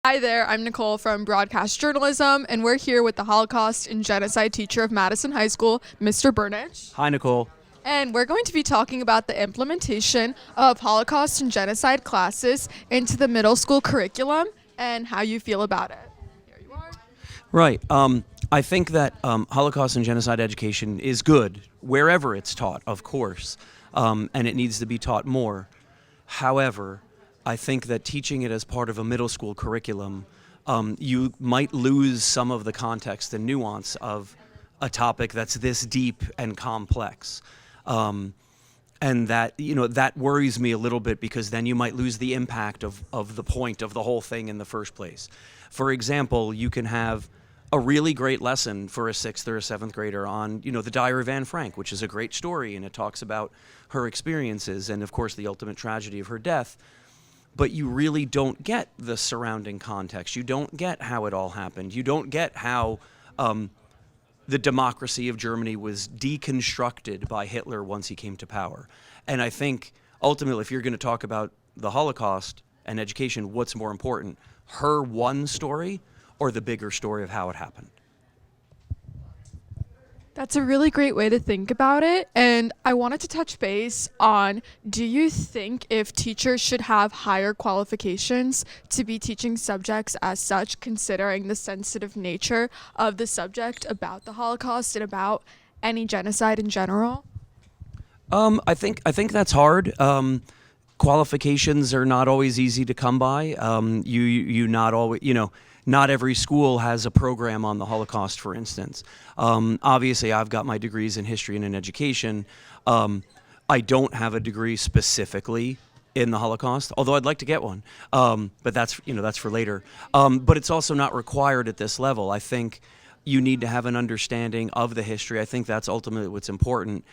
Hi there, I'm Nicole from Broadcast Journalism, and we're here with the Holocaust and Genocide teacher of Madison High School, Mr. Burnich. Hi, Nicole. And we're going to be talking about the implementation of Holocaust and Genocide classes into the middle school curriculum and how you feel about it. Here you are. Right. I think that Holocaust and genocide education is good wherever it's taught, of course, and it needs to be taught more. However, I think that teaching it as part of a middle school curriculum, you might lose some of the context and nuance of a topic that's this deep and complex. And that, that worries me a little bit, because then you might lose the impact of the point of the whole thing in the first place. For example, you can have a really great lesson for a 6th or a 7th grader on, the Diary of Anne Frank, which is a great story, and it talks about her experiences and, of course, the ultimate tragedy of her death. But you really don't get the surrounding context. You don't get how it all happened. You don't get how the democracy of Germany was deconstructed by Hitler once he came to power. And I think, ultimately, if you're going to talk about the Holocaust and education, what's more important, her one story or the bigger story of how it happened? That's a really great way to think about it. And I wanted to touch base on, do you think if teachers should have higher qualifications to be teaching subjects as such, considering the sensitive nature of the subject about the Holocaust and about any genocide in general? I think that's hard. Qualifications are not always easy to come by. You not always, not every school has a program on the Holocaust, for instance. Obviously, I've got my degrees in history and in education. I don't have a degree specifically in the Holocaust, although I'd like to get one. But that's for later. But it's also not required at this level. I think you need to have an understanding of the history. I think that's ultimately what's important.